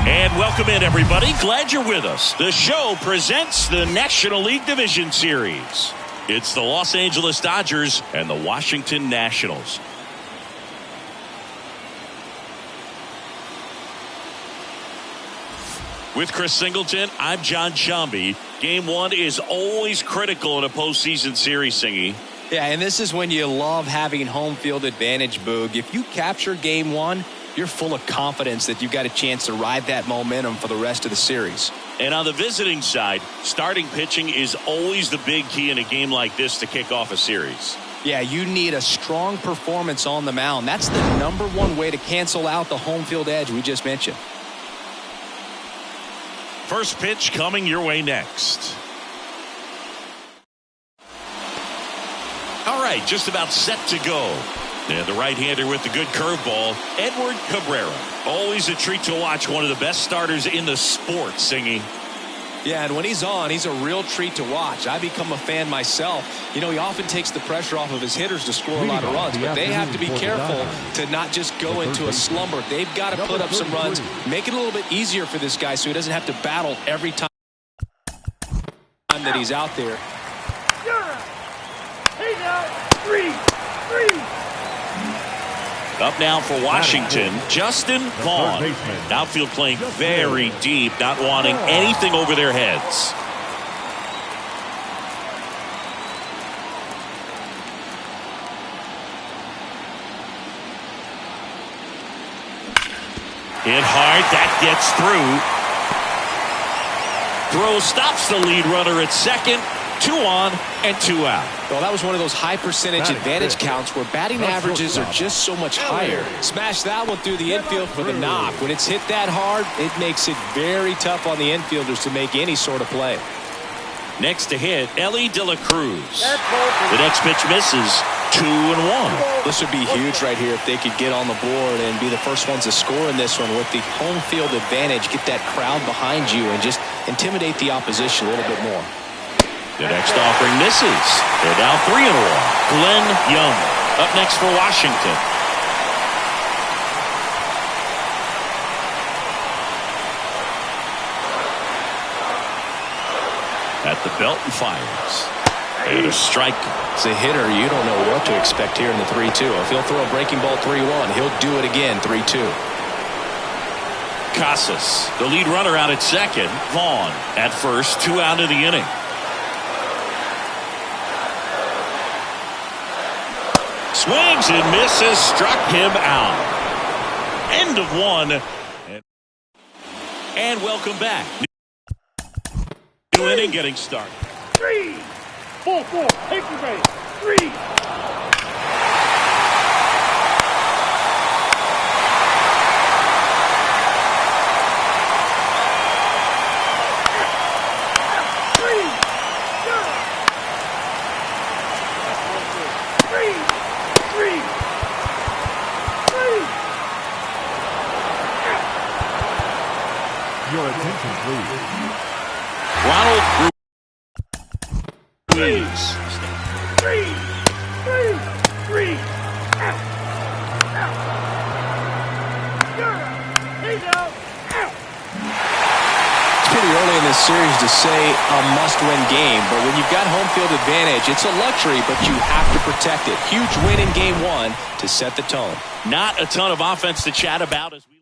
And welcome in, everybody. Glad you're with us. The show presents the National League Division Series. It's the Los Angeles Dodgers and the Washington Nationals. With Chris Singleton, I'm John Shambi. Game one is always critical in a postseason series, Singy. Yeah, and this is when you love having home field advantage, Boog. If you capture game one, you're full of confidence that you've got a chance to ride that momentum for the rest of the series. And on the visiting side, starting pitching is always the big key in a game like this to kick off a series. Yeah, you need a strong performance on the mound. That's the #1 way to cancel out the home field edge we just mentioned. First pitch coming your way next. All right, just about set to go. And the right-hander with the good curveball, Edward Cabrera. Always a treat to watch, one of the best starters in the sport, Singy. Yeah, and when he's on, he's a real treat to watch. I become a fan myself. You know, he often takes the pressure off of his hitters to score a lot of runs, but they have to be careful to not just go into a slumber. They've got to put up some runs, make it a little bit easier for this guy so he doesn't have to battle every time that he's out there. Three. Up now for Washington, Justin Vaughn. Outfield playing very deep, not wanting anything over their heads. Hit hard, that gets through. Throw stops the lead runner at second. 2 on and 2 out. Well, that was one of those high percentage advantage counts where batting averages are just so much higher. Smash that one through the infield for the knock. When it's hit that hard, it makes it very tough on the infielders to make any sort of play. Next to hit, Elly De La Cruz. The next pitch misses. 2-1. This would be huge right here if they could get on the board and be the first ones to score in this one with the home field advantage. Get that crowd behind you and just intimidate the opposition a little bit more. The next offering misses. They're now 3-1. Glenn Young up next for Washington. At the belt and fires. And a strike. As a hitter, you don't know what to expect here in the 3-2. If he'll throw a breaking ball 3-1, he'll do it again 3-2. Casas, the lead runner out at second. Vaughn at first, 2 out of the inning. Swings and misses, struck him out. End of 1. And welcome back. New inning getting started. 3, 4, take your base. 3. Your attention, please. Ronald Ruiz. 3. Out. He's out. It's pretty early in this series to say a must-win game, but when you've got home field advantage, it's a luxury, but you have to protect it. Huge win in game one to set the tone. Not a ton of offense to chat about as we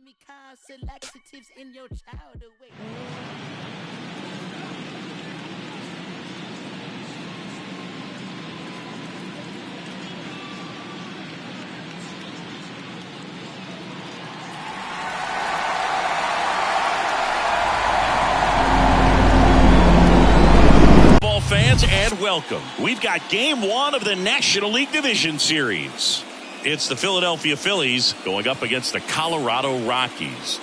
Kamikaze laxatives in your child away. Fans, and welcome. We've got game one of the National League Division Series. It's the Philadelphia Phillies going up against the Colorado Rockies.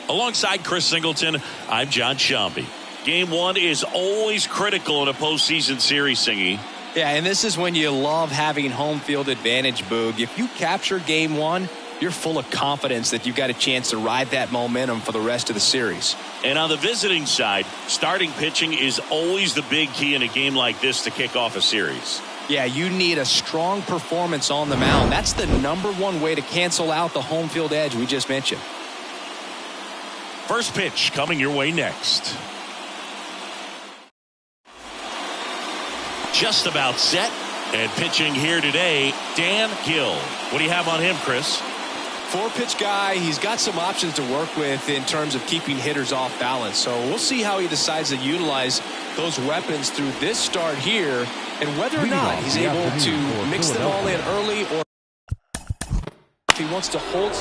Alongside Chris Singleton, I'm John Shambi. Game one is always critical in a postseason series, Singy. Yeah, and this is when you love having home field advantage, Boog. If you capture game one, you're full of confidence that you've got a chance to ride that momentum for the rest of the series. And on the visiting side, starting pitching is always the big key in a game like this to kick off a series. Yeah, you need a strong performance on the mound. That's the #1 way to cancel out the home field edge we just mentioned. First pitch coming your way next. Just about set. And pitching here today, Dan Gill. What do you have on him, Chris? 4-pitch guy. He's got some options to work with in terms of keeping hitters off balance. So we'll see how he decides to utilize those weapons through this start here and whether or not he's able to mix them all in early or if he wants to hold.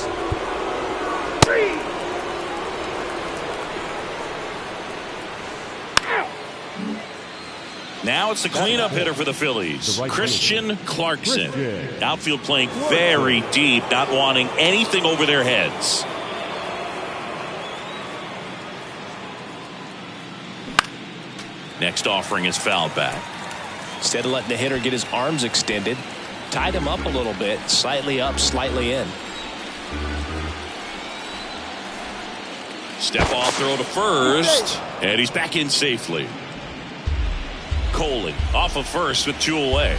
Now it's the cleanup hitter for the Phillies, Christian Clarkson. Outfield playing very deep, not wanting anything over their heads. Next offering is fouled back. Instead of letting the hitter get his arms extended, tied him up a little bit, slightly up, slightly in. Step off throw to first, and he's back in safely. Coley off of first with 2 away.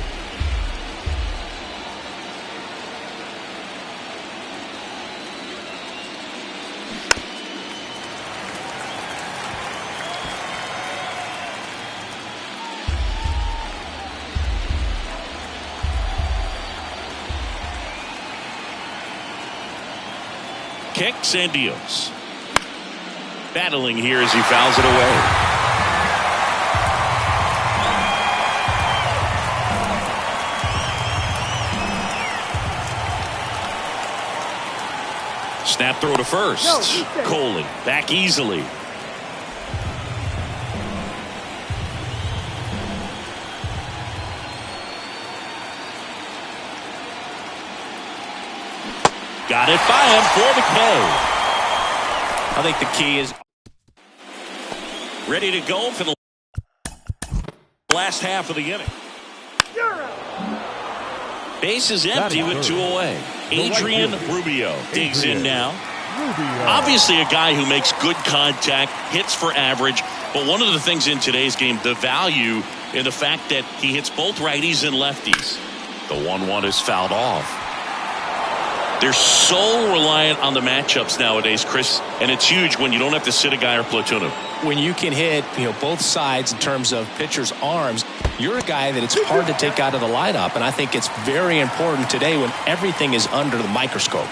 Kicks and deals. Battling here as he fouls it away. Snap throw to first. Coley back easily. Got it by him for the K. I think the key is ready to go for the last half of the inning. Base is empty with 2 away. Adrian Rubio digs in now. Obviously a guy who makes good contact, hits for average, but one of the things in today's game, the value in the fact that he hits both righties and lefties. The 1-1 is fouled off. They're so reliant on the matchups nowadays, Chris, and it's huge when you don't have to sit a guy or platoon him. When you can hit, both sides in terms of pitchers' arms, you're a guy that it's hard to take out of the lineup, and I think it's very important today when everything is under the microscope.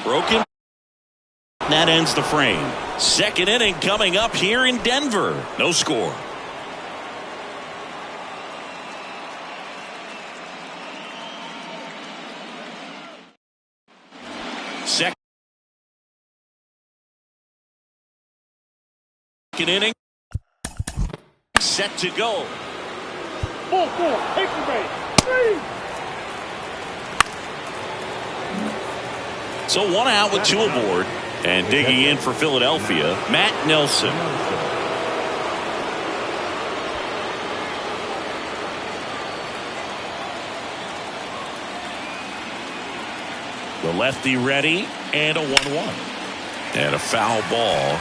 Broken. That ends the frame. Second inning coming up here in Denver. No score. Second inning. Set to go. 4-4. Take the base. 3. So 1 out with 2 aboard. And digging in for Philadelphia, Matt Nelson. The lefty ready, and a 1-1. And a foul ball.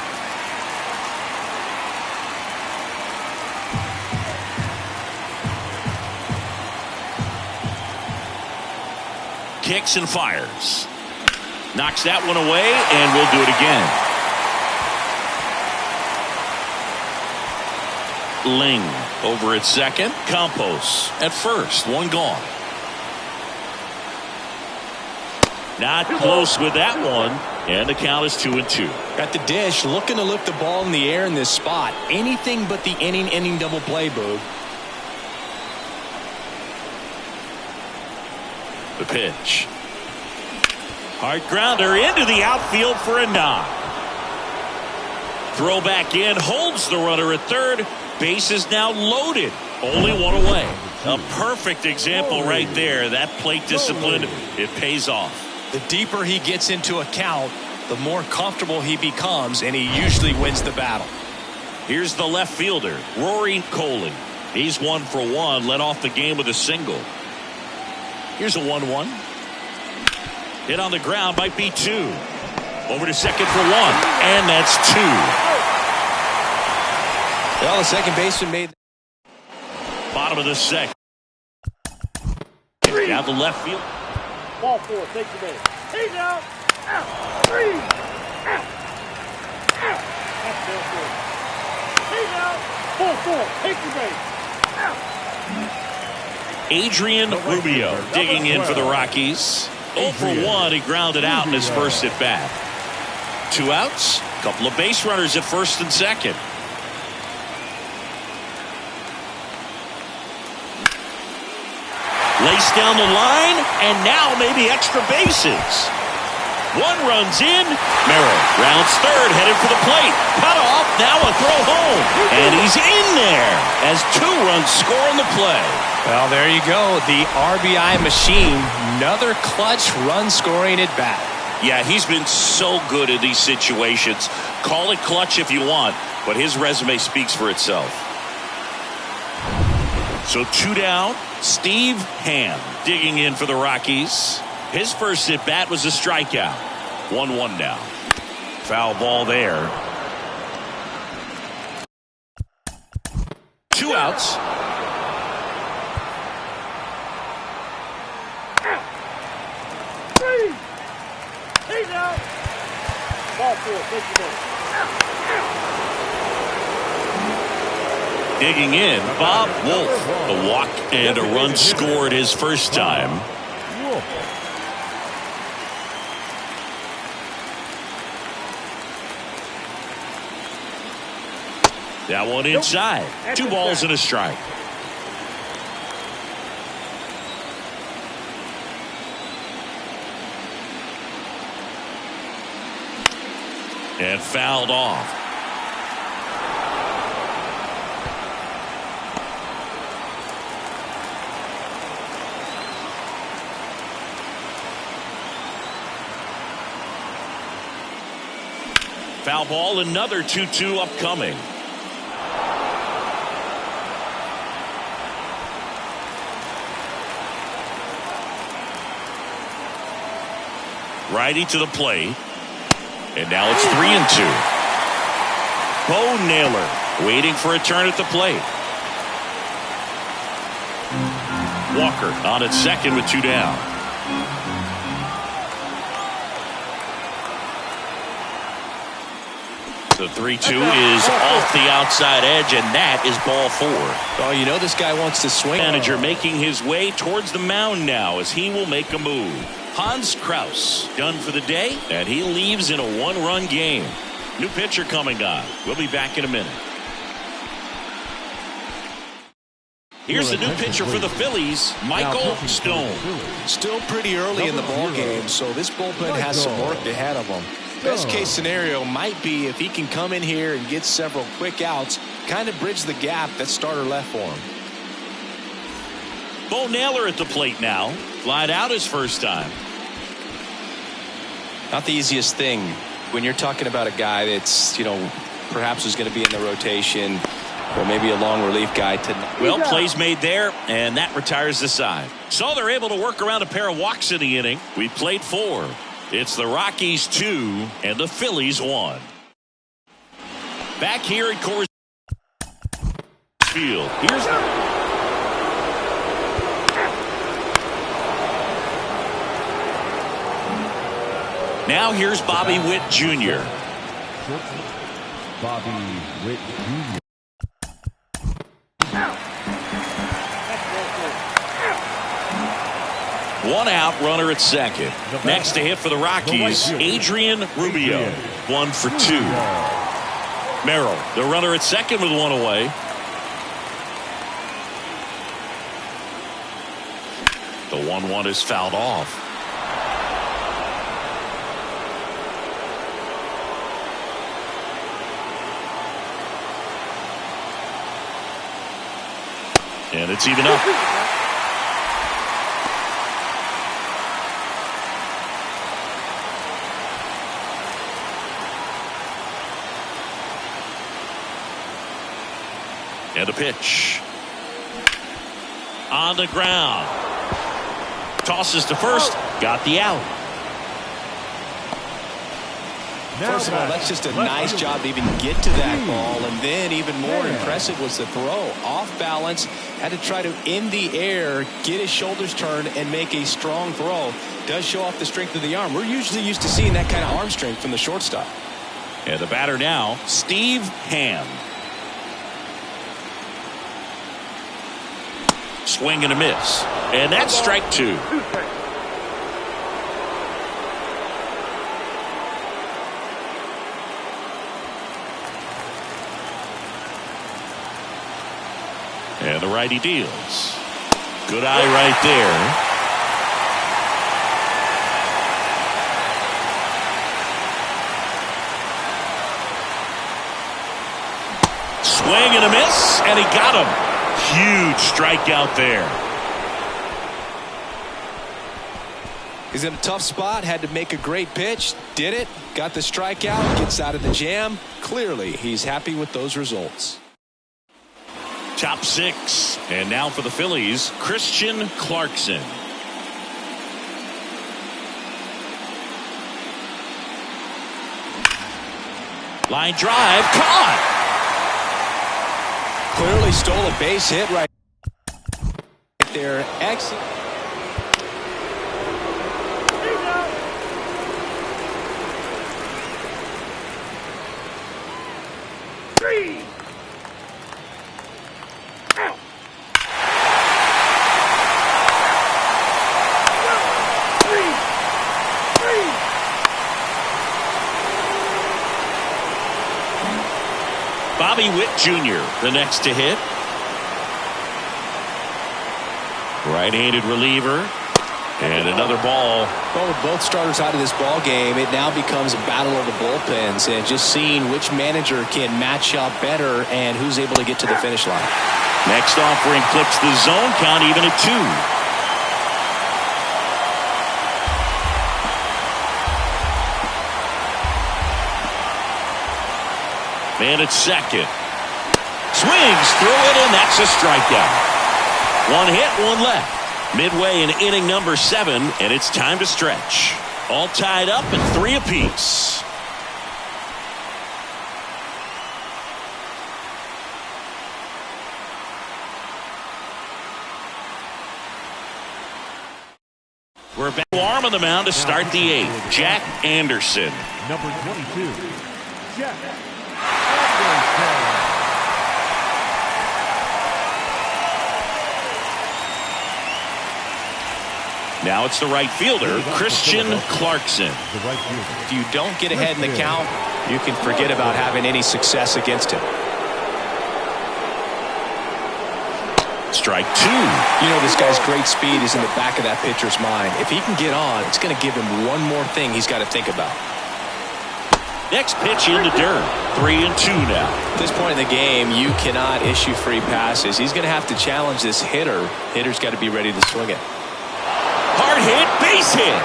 Kicks and fires. Knocks that one away, and we'll do it again. Ling Over at second, Campos at first, one gone. Not close with that one, and the count is 2-2. At the dish, looking to lift the ball in the air in this spot. Anything but the inning double play, Boog. The pitch. Hard grounder into the outfield for a knock. Throw back in, holds the runner at third. Base is now loaded. Only one away. A perfect example right there. That plate discipline, it pays off. The deeper he gets into a count, the more comfortable he becomes, and he usually wins the battle. Here's the left fielder, Rory Coley. He's 1 for 1, led off the game with a single. Here's a 1-1. Hit on the ground, might be 2. Over to second for 1, and that's 2. Well, the second baseman made. Bottom of the second. Down the left field. Ball 4, take the base. He's out. Out. 3. Out. Out. That's ball 4. He's out. Ball 4, take the base. Out. Adrian Rubio digging in for the Rockies. 0 for 1, he grounded out in his first at bat. 2 outs, a couple of base runners at first and second. Lace down the line, and now maybe extra bases. 1 runs in. Merrill rounds third, headed for the plate. Cut off, now a throw home. And he's in there as 2 runs score on the play. Well, there you go. The RBI machine. Another clutch run scoring at bat. Yeah, he's been so good in these situations. Call it clutch if you want, but his resume speaks for itself. So 2 down. Steve Ham digging in for the Rockies. His first at bat was a strikeout. 1-1 now. Foul ball there. 2 outs. He's out. Ball 4, take the base. Digging in, Bob Wolf. A walk and a run scored his first time. That one inside. 2 balls and a strike. And fouled off. Foul ball, another 2-2 upcoming. Righty to the plate. And now it's 3-2. Bo Naylor waiting for a turn at the plate. Walker on at second with 2 down. The 3-2 is off the outside edge, and that is ball 4. Oh, you know this guy wants to swing. Manager making his way towards the mound now as he will make a move. Hans Kraus done for the day, and he leaves in a 1-run game. New pitcher coming on. We'll be back in a minute. Here's the new pitcher for the Phillies, Michael Stone. Still pretty early in the ball game, so this bullpen has some work ahead of them. Best case scenario might be if he can come in here and get several quick outs, kind of bridge the gap that starter left for him. Bo Naylor at the plate now. Flied out his first time. Not the easiest thing when you're talking about a guy that's, perhaps is going to be in the rotation or maybe a long relief guy. Well, plays made there, and that retires the side. So they're able to work around a pair of walks in the inning. We played 4. It's the Rockies 2 and the Phillies 1. Back here at Coors Field. Here's Bobby Witt Jr. Bobby Witt Jr. One out, runner at second. Next to hit for the Rockies, Adrian Rubio. 1 for 2. Merrill, the runner at second with one away. The 1-1 is fouled off. And it's even up. And a pitch. On the ground. Tosses to first. Got the out. First of all, that's just a nice job to even get to that ball. And then even more impressive was the throw. Off balance. Had to try to, in the air, get his shoulders turned and make a strong throw. Does show off the strength of the arm. We're usually used to seeing that kind of arm strength from the shortstop. And the batter now, Steve Hand. Swing and a miss. And that's strike 2. And the righty deals. Good eye right there. Swing and a miss, and he got him. Huge strikeout there. He's in a tough spot, had to make a great pitch, did it, got the strikeout, gets out of the jam. Clearly, he's happy with those results. Top 6. And now for the Phillies, Christian Clarkson. Line drive, caught. Clearly stole a base hit right there. Excellent. Bobby Witt Jr., the next to hit. Right-handed reliever. And another ball. Well, with both starters out of this ball game, it now becomes a battle of the bullpens and just seeing which manager can match up better and who's able to get to the finish line. Next offering clips the zone count even at 2. Man at second. Swings through it, and that's a strikeout. One hit, one left. Midway in inning number 7, and it's time to stretch. All tied up at 3 apiece. We're back to arm on the mound to start the 8th. Jack Anderson. Number 22, Jack Anderson. Now it's the right fielder, Christian Clarkson. If you don't get ahead in the count, you can forget about having any success against him. Strike 2. You know, this guy's great speed is in the back of that pitcher's mind. If he can get on, it's going to give him one more thing he's got to think about. Next pitch in the dirt. 3-2 now. At this point in the game, you cannot issue free passes. He's going to have to challenge this hitter. Hitter's got to be ready to swing it. Hard hit, base hit.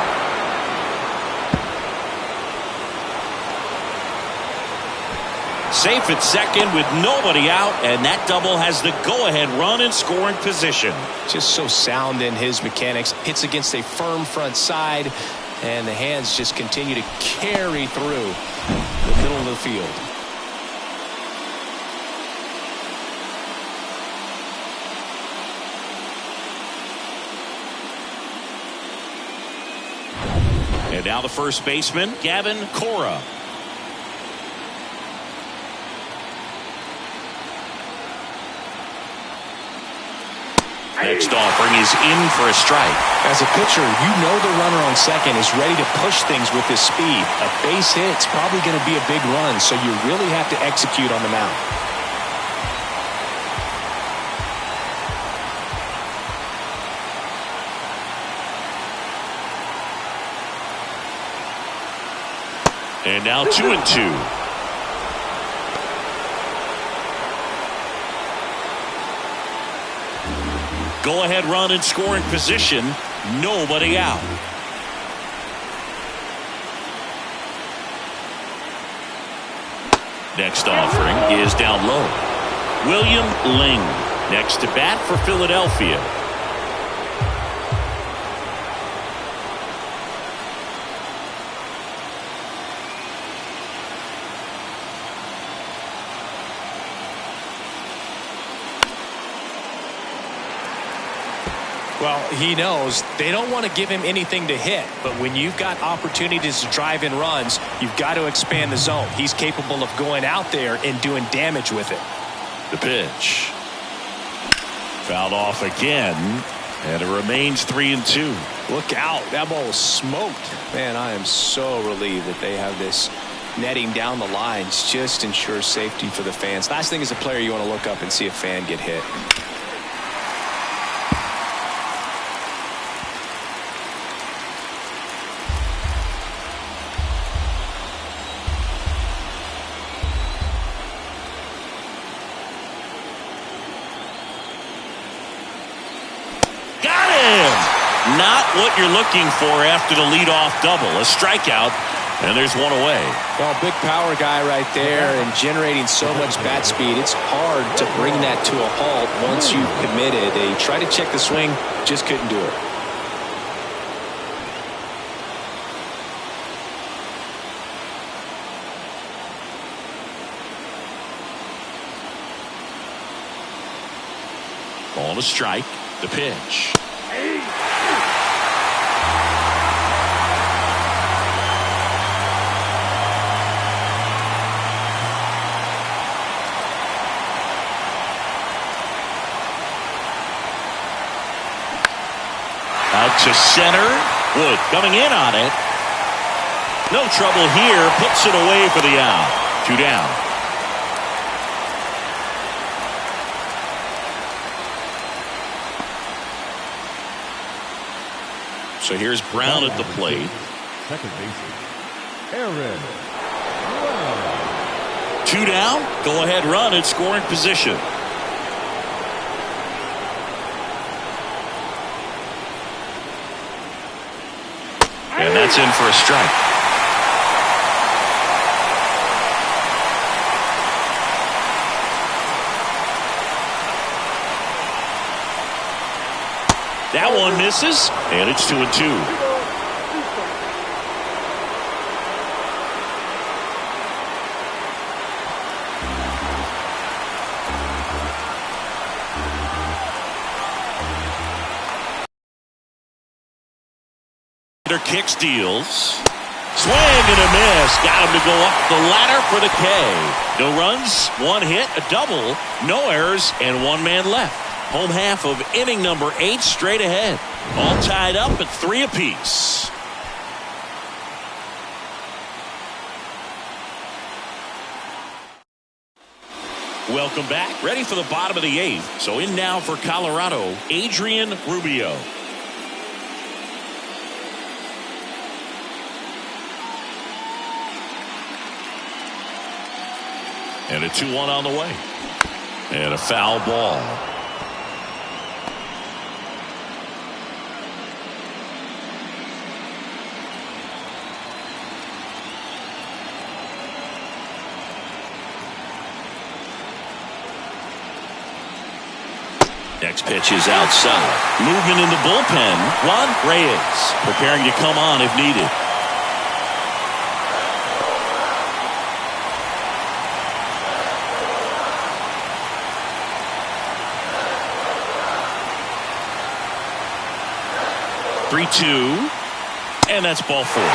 Safe at second with nobody out, and that double has the go-ahead run in scoring position. Just so sound in his mechanics. Hits against a firm front side, and the hands just continue to carry through the middle of the field. And now the first baseman, Gavin Cora. Next offering is in for a strike. As a pitcher, you know the runner on second is ready to push things with his speed. A base hit's probably going to be a big run, so you really have to execute on the mound. And now 2-2. Go-ahead run in scoring position. Nobody out. Next offering is down low. William Ling next to bat for Philadelphia. Well, he knows they don't want to give him anything to hit, but when you've got opportunities to drive in runs, you've got to expand the zone. He's capable of going out there and doing damage with it. The pitch. Fouled off again, and it remains 3-2. Look out. That ball was smoked. Man, I am so relieved that they have this netting down the lines. Just ensures safety for the fans. Last thing as a player, you want to look up and see a fan get hit. Not what you're looking for after the leadoff double. A strikeout, and there's one away. Well, big power guy right there and generating so much bat speed. It's hard to bring that to a halt once you've committed. They tried to check the swing, just couldn't do it. Ball to strike. The pitch. Out to center. Wood coming in on it. No trouble here. Puts it away for the out. 2 down. So here's Brown at the plate. Second baseman, Aaron. 2 down. Go ahead run in scoring position. And that's in for a strike. That one misses, and it's 2-2. Kicks, deals. Swing and a miss. Got him to go up the ladder for the K. No runs, 1 hit, a double, no errors, and 1 man left. Home half of inning number 8 straight ahead. All tied up at 3 apiece. Welcome back. Ready for the bottom of the 8th. So in now for Colorado, Adrian Rubio. And a 2-1 on the way. And a foul ball. Next pitch is outside. Movement in the bullpen. Juan Reyes preparing to come on if needed. And that's ball 4. I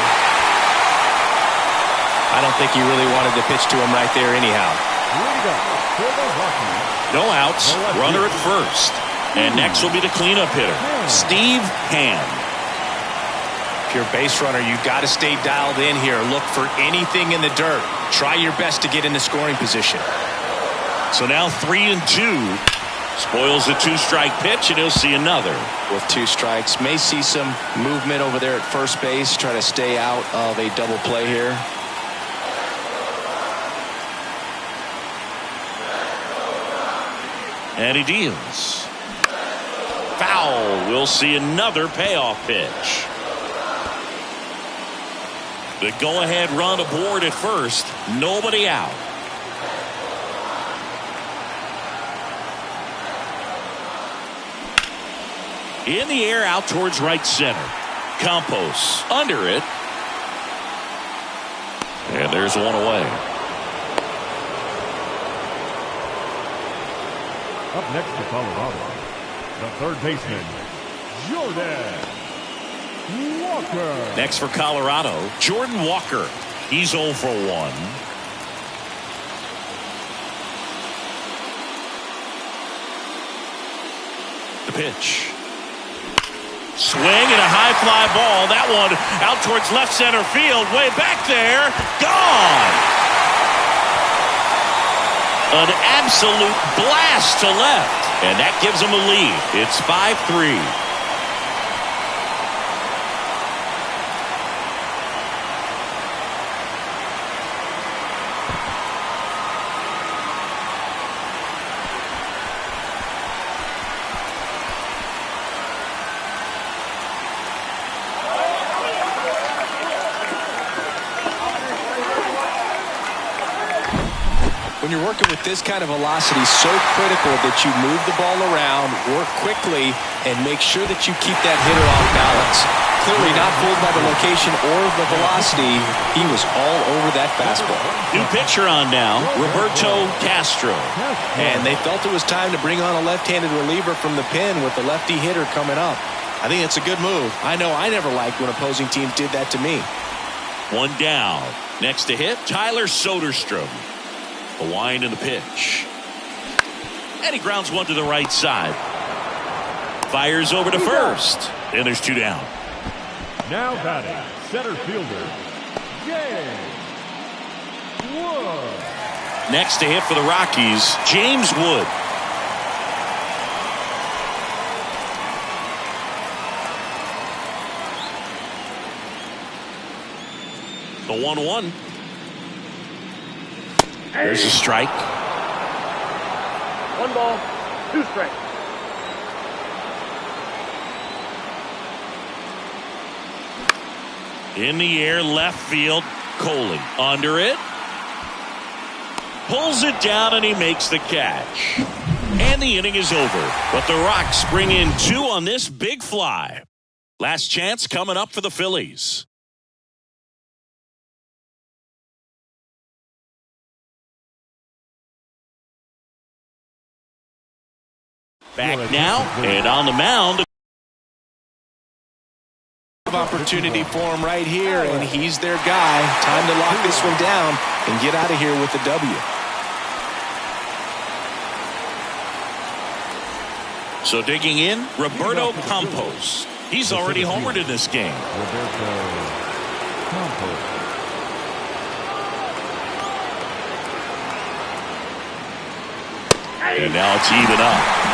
don't think he really wanted to pitch to him right there anyhow. No outs. Runner at first. And next will be the cleanup hitter, Steve Hand. If you're a base runner, you've got to stay dialed in here. Look for anything in the dirt. Try your best to get in the scoring position. So now 3-2. Spoils the 2-strike pitch, and he'll see another. With 2 strikes, may see some movement over there at first base. Try to stay out of a double play here. And he deals. Foul. We'll see another payoff pitch. The go-ahead run aboard at first. Nobody out. In the air out towards right center. Campos under it. And there's one away. Up next to Colorado, the third baseman, Jordan Walker. Next for Colorado, Jordan Walker. He's 0 for 1. The pitch. Swing and a high fly ball. That one out towards left center field. Way back there. Gone. An absolute blast to left. And that gives them a lead. It's 5-3. When you're working with this kind of velocity, so critical that you move the ball around, work quickly, and make sure that you keep that hitter off balance. Clearly not fooled by the location or the velocity. He was all over that fastball. New pitcher on now, Roberto Castro. And they felt it was time to bring on a left-handed reliever from the pen with the lefty hitter coming up. I think it's a good move. I know I never liked when opposing teams did that to me. One down. Next to hit, Tyler Soderstrom. The wind and the pitch. And he grounds one to the right side. Fires over to first. And there's 2 down. Now batting, center fielder, James Wood. Next to hit for the Rockies, James Wood. The 1-1. There's a strike. 1 ball, 2 strikes. In the air, left field, Coley. Under it. Pulls it down, and he makes the catch. And the inning is over. But the Rocks bring in 2 on this big fly. Last chance coming up for the Phillies. Back now, and on the mound. Opportunity for him right here, and he's their guy. Time to lock this one down and get out of here with the W. So digging in, Roberto Campos. He's already homered in this game. Roberto Campos. And now it's even up.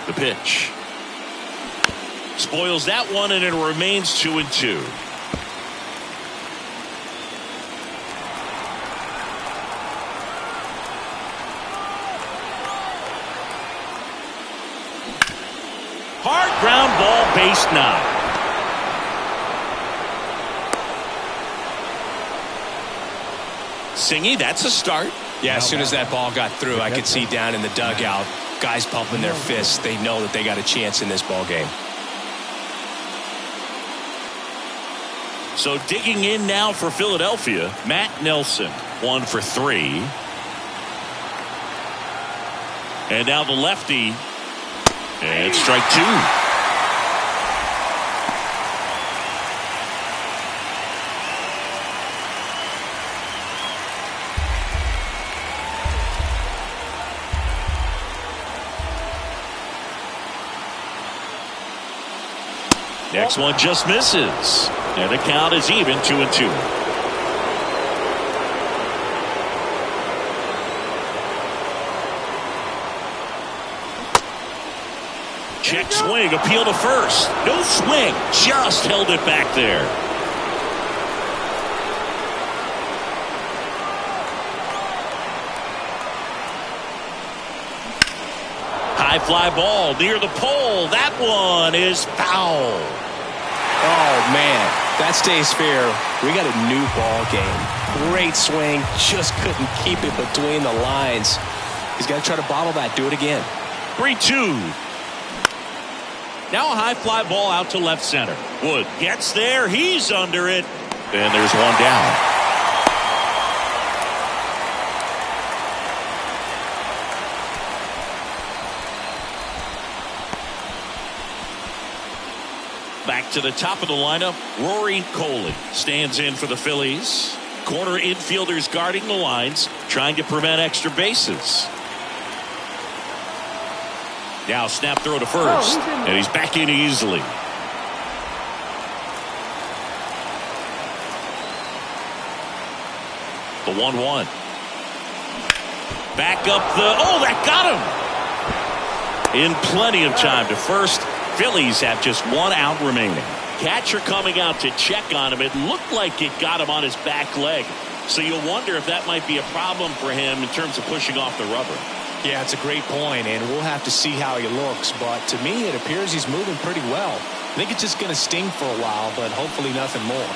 The pitch. Spoils that one, and it remains 2-2. Hard ground ball, base knock. Singy, that's a start. Yeah, as soon as that ball got through, I could see down in the dugout, guys pumping their fists. They know that they got a chance in this ball game. So digging in now for Philadelphia, Matt Nelson, 1 for 3. And now the lefty. And strike two. Next one just misses. And the count is even 2-2. Check swing, appeal to first. No swing, just held it back there. High fly ball near the pole. That one is foul. Oh, man, that stays fair. We got a new ball game. Great swing, just couldn't keep it between the lines. He's got to try to bottle that. Do it again. 3-2. Now a high fly ball out to left center. Wood gets there. He's under it. And there's one down. Back to the top of the lineup, Rory Coley stands in for the Phillies. Corner infielders guarding the lines, trying to prevent extra bases. Now snap throw to first, and he's back in easily. The 1-1. Back up the, oh, that got him! In plenty of time to first. Phillies have just one out remaining. Catcher coming out to check on him. It looked like it got him on his back leg. So you'll wonder if that might be a problem for him in terms of pushing off the rubber. Yeah, it's a great point, and we'll have to see how he looks. But to me, it appears he's moving pretty well. I think it's just going to sting for a while, but hopefully nothing more.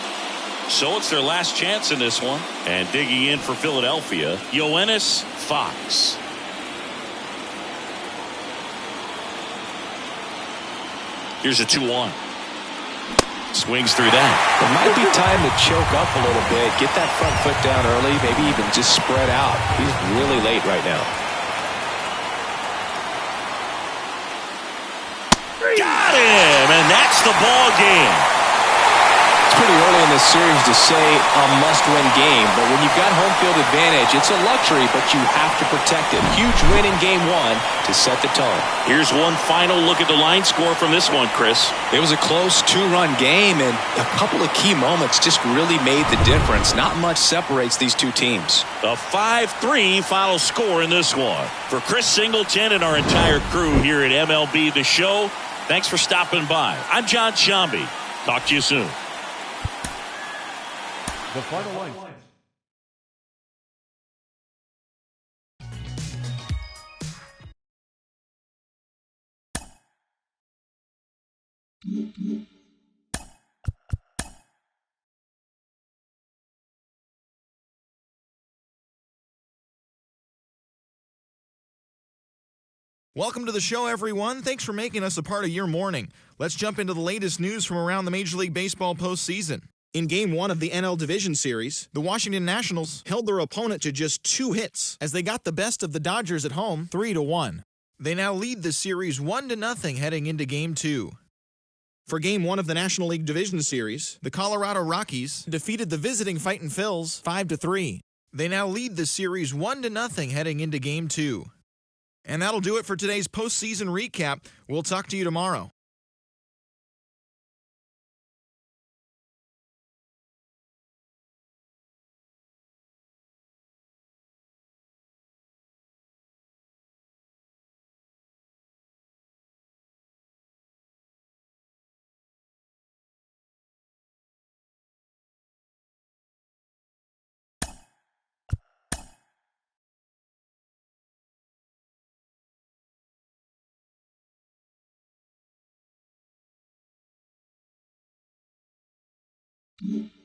So it's their last chance in this one. And digging in for Philadelphia, Yoenis Fox. Here's a 2-1. Swings through that. It might be time to choke up a little bit, get that front foot down early, maybe even just spread out. He's really late right now. Got him, and that's the ball game. It's pretty early in this series to say a must-win game, but when you've got home field advantage, it's a luxury, but you have to protect it. Huge win in game one to set the tone. Here's one final look at the line score from this one, Chris. It was a close two-run game, and a couple of key moments just really made the difference. Not much separates these two teams. A 5-3 final score in this one. For Chris Singleton and our entire crew here at MLB The Show, thanks for stopping by. I'm John Sciambi. Talk to you soon. The final line. Welcome to the show, everyone. Thanks for making us a part of your morning. Let's jump into the latest news from around the Major League Baseball postseason. In Game 1 of the NL Division Series, the Washington Nationals held their opponent to just 2 hits as they got the best of the Dodgers at home 3-1. They now lead the series 1-0 heading into Game 2. For Game 1 of the National League Division Series, the Colorado Rockies defeated the visiting Fightin' Phils 5-3. They now lead the series 1-0 heading into Game 2. And that'll do it for today's postseason recap. We'll talk to you tomorrow. Mm-hmm.